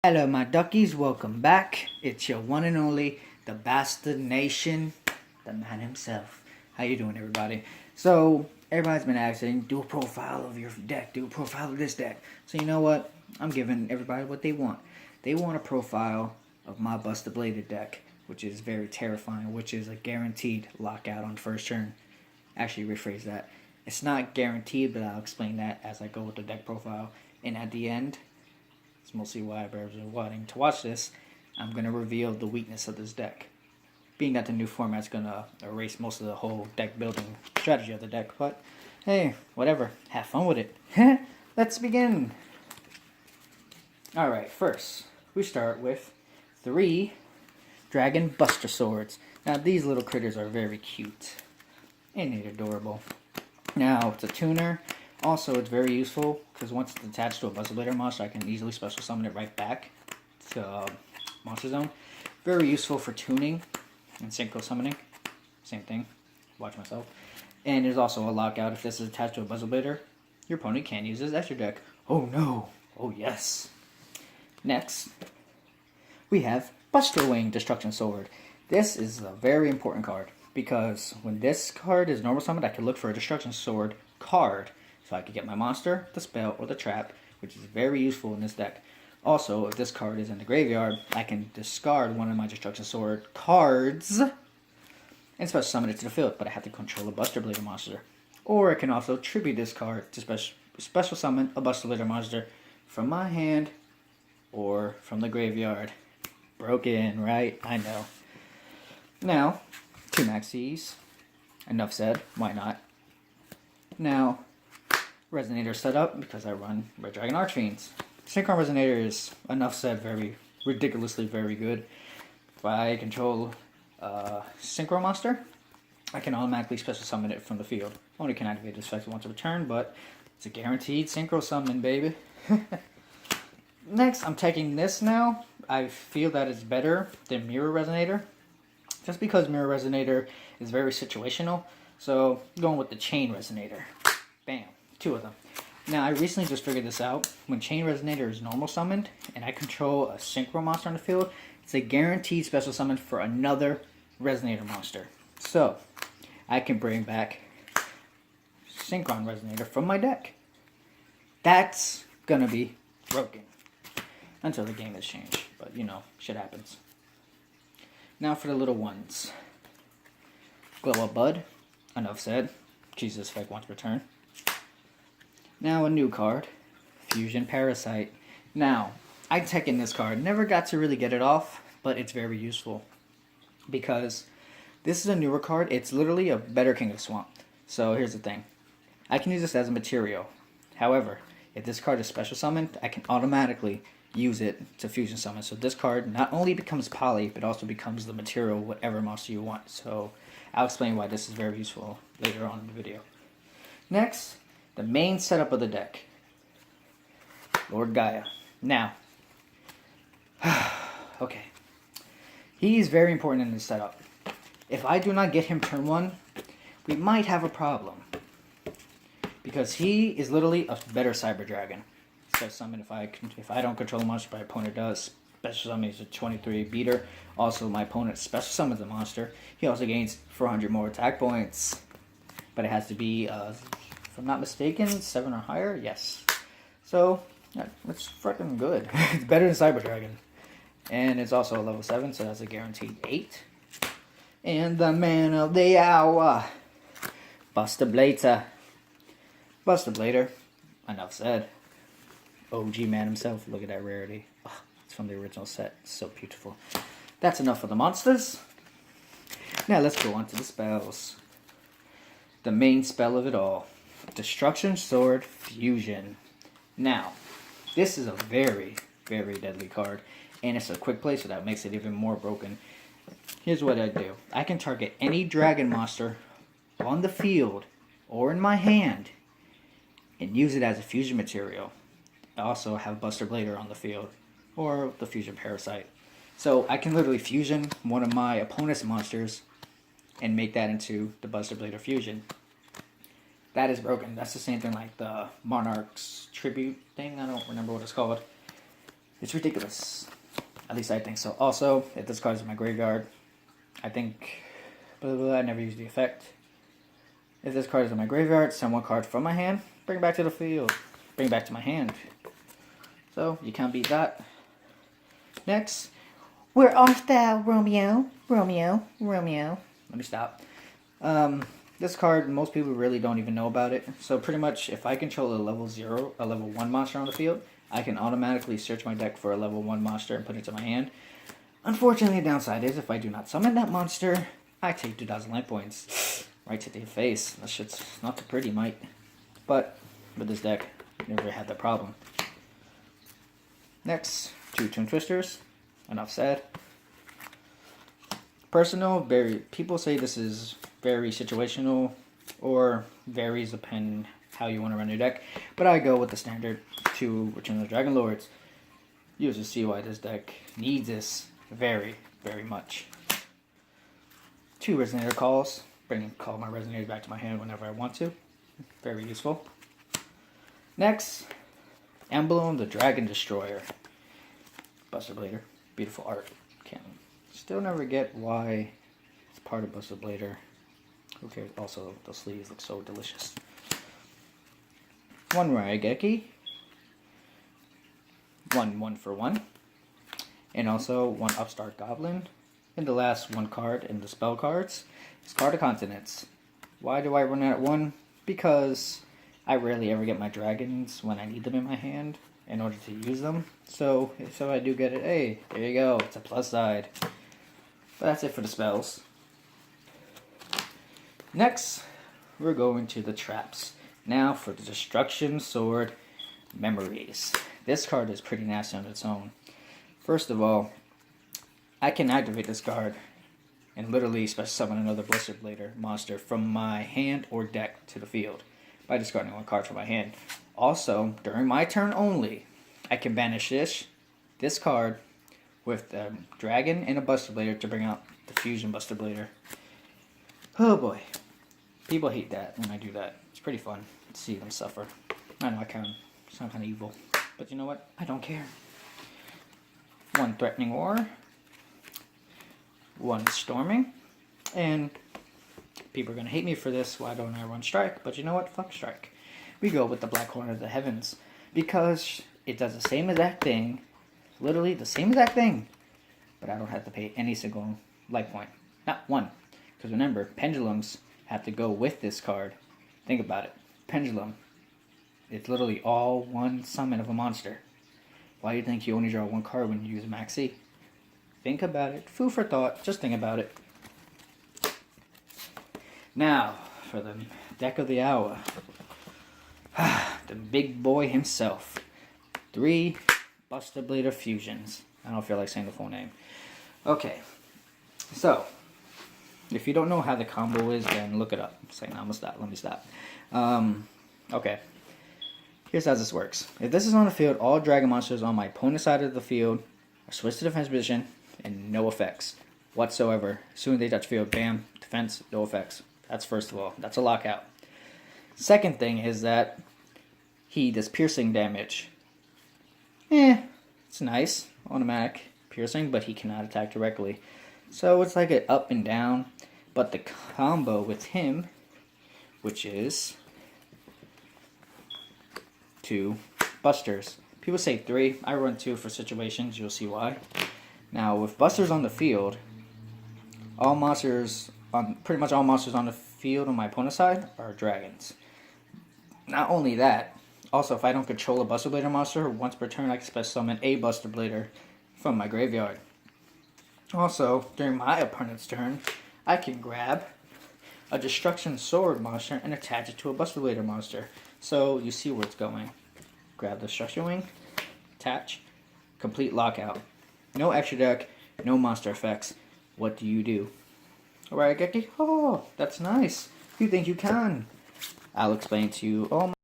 Hello, my duckies. Welcome back. It's your one and only, the Bastard Nation, the man himself. How you doing, everybody? So, everybody's been asking, do a profile of your deck. Do a profile of this deck. So, you know what? I'm giving everybody what they want. They want a profile of my Buster Bladed deck, which is very terrifying, which is a guaranteed lockout on first turn. Actually, rephrase that. It's not guaranteed, but I'll explain that as I go with the deck profile. And at the end, it's mostly why bears are wanting to watch this, I'm going to reveal the weakness of this deck. Being that the new format's going to erase most of the whole deck building strategy of the deck, but hey, whatever, have fun with it. Let's begin. Alright, first, we start with 3 Dragon Buster Swords. Now, these little critters are very cute. And they're adorable. Now, it's a tuner. Also, it's very useful because once it's attached to a Buster Blader monster, I can easily special summon it right back to Monster Zone. Very useful for tuning and synchro summoning. Same thing. Watch myself. And there's also a lockout. If this is attached to a Buster Blader, your opponent can use this as your deck. Oh no! Oh yes! Next, we have Buster Wing Destruction Sword. This is a very important card because when this card is normal summoned, I can look for a Destruction Sword card. So I could get my monster, the spell, or the trap, which is very useful in this deck. Also, if this card is in the graveyard, I can discard one of my Destruction Sword cards and special summon it to the field, but I have to control a Buster Blader monster. Or I can also tribute this card to special summon a Buster Blader monster from my hand or from the graveyard. Broken, right? I know. Now, 2 Maxis. Enough said. Why not? Now, Resonator set up because I run Red Dragon Archfiends. Synchron Resonator is, enough said, very ridiculously very good. If I control a Synchro monster, I can automatically special summon it from the field. Only can activate this effect once a return, but it's a guaranteed Synchro summon, baby. Next, I'm taking this now. I feel that it's better than Mirror Resonator, just because Mirror Resonator is very situational. So, going with the Chain Resonator. Bam. 2 of them. Now, I recently just figured this out. When Chain Resonator is normal summoned, and I control a Synchro monster on the field, it's a guaranteed special summon for another Resonator monster. So, I can bring back Synchron Resonator from my deck. That's gonna be broken. Until the game has changed. But, you know, shit happens. Now for the little ones. Glow Up Bud. Enough said. Jesus effect once per turn. Now a new card, Fusion Parasite. Now, I taken this card, never got to really get it off, but it's very useful. Because this is a newer card, it's literally a better King of Swamp. So here's the thing, I can use this as a material. However, if this card is special summoned, I can automatically use it to fusion summon. So this card not only becomes poly, but also becomes the material whatever monster you want. So I'll explain why this is very useful later on in the video. Next, the main setup of the deck. Lord Gaia. Now, okay. He's very important in this setup. If I do not get him turn 1, we might have a problem. Because he is literally a better Cyber Dragon. Special summon if I don't control a monster, my opponent does. Special summon is a 23 beater. Also, my opponent special summons a monster. He also gains 400 more attack points. But it has to be, if I'm not mistaken, 7 or higher. Yes. So, yeah, it's freaking good. It's better than Cyber Dragon. And it's also a level 7, so that's a guaranteed 8. And the man of the hour, Buster Blader. Buster Blader. Enough said. OG man himself. Look at that rarity. Oh, it's from the original set. It's so beautiful. That's enough for the monsters. Now let's go on to the spells. The main spell of it all. Destruction Sword Fusion. Now, this is a very, very deadly card. And it's a quick play, so that makes it even more broken. Here's what I do. I can target any dragon monster on the field or in my hand and use it as a fusion material. I also have Buster Blader on the field or the Fusion Parasite. So I can literally fusion one of my opponent's monsters and make that into the Buster Blader fusion. That is broken. That's the same thing like the Monarch's Tribute thing. I don't remember what it's called. It's ridiculous. At least I think so. Also, if this card is in my graveyard, I think... I never use the effect. If this card is in my graveyard, send one card from my hand, bring it back to the field. Bring it back to my hand. So, you can't beat that. Next, where art thou, Romeo? Romeo, Romeo. Let me stop. This card, most people really don't even know about it. So pretty much, if I control a level 1 monster on the field, I can automatically search my deck for a level 1 monster and put it to my hand. Unfortunately, the downside is if I do not summon that monster, I take 2,000 life points right to the face. That shit's not too pretty, mate. But with this deck, never had that problem. Next, 2 Twin Twisters. Enough said. Personal, people say this is very situational or varies depending how you want to run your deck. But I go with the standard 2 Return of the Dragon Lords. You just see why this deck needs this very, very much. 2 Resonator Calls. Call my Resonators back to my hand whenever I want to. Very useful. Next, Emblem, the Dragon Destroyer. Buster Blader. Beautiful art. Still never get why it's part of Buster Blader. Who cares? Also, the sleeves look so delicious. 1 Raigeki. 1 for 1. And also 1 Upstart Goblin. And the last 1 card in the spell cards is Card of Continents. Why do I run at 1? Because I rarely ever get my dragons when I need them in my hand in order to use them. So I do get it. Hey, there you go. It's a plus side. But that's it for the spells. Next, we're going to the traps. Now for the Destruction Sword Memories. This card is pretty nasty on its own. First of all, I can activate this card and literally special summon another Blizzard Blader monster from my hand or deck to the field by discarding 1 card from my hand. Also, during my turn only, I can banish this card with a dragon and a Buster Blader to bring out the Fusion Buster Blader. Oh boy. People hate that when I do that. It's pretty fun to see them suffer. I know I sound kind of evil. But you know what? I don't care. 1 Threatening War. 1 Storming. And people are going to hate me for this. Why don't I run Strike? But you know what? Fuck Strike. We go with the Black Horn of the Heavens. Because it does the same exact thing. Literally the same exact thing. But I don't have to pay any single life point. Not 1. Because remember, Pendulums have to go with this card. Think about it. Pendulum. It's literally all 1 summon of a monster. Why do you think you only draw 1 card when you use Maxi? Think about it. Food for thought. Just think about it. Now, for the deck of the hour. The big boy himself. 3 Buster Blader Fusions. I don't feel like saying the full name. Okay. So, if you don't know how the combo is, then look it up. It's like, no, I'm gonna stop. Let me stop. Okay. Here's how this works. If this is on the field, all dragon monsters on my opponent's side of the field are switched to defense position and no effects whatsoever. As soon as they touch field, bam, defense, no effects. That's first of all. That's a lockout. Second thing is that he does piercing damage. It's nice. Automatic piercing, but he cannot attack directly. So it's like an up and down. But the combo with him, which is 2 Busters. People say 3. I run 2 for situations. You'll see why. Now, with Busters on the field, pretty much all monsters on the field on my opponent's side are dragons. Not only that, also if I don't control a Buster Blader monster, once per turn I can special summon a Buster Blader from my graveyard. Also, during my opponent's turn, I can grab a Destruction Sword monster and attach it to a Buster Blader monster. So you see where it's going. Grab the Destruction Wing, attach, complete lockout. No extra deck, no monster effects. What do you do? Alright, Geki? Oh, that's nice. You think you can? I'll explain to you. Oh my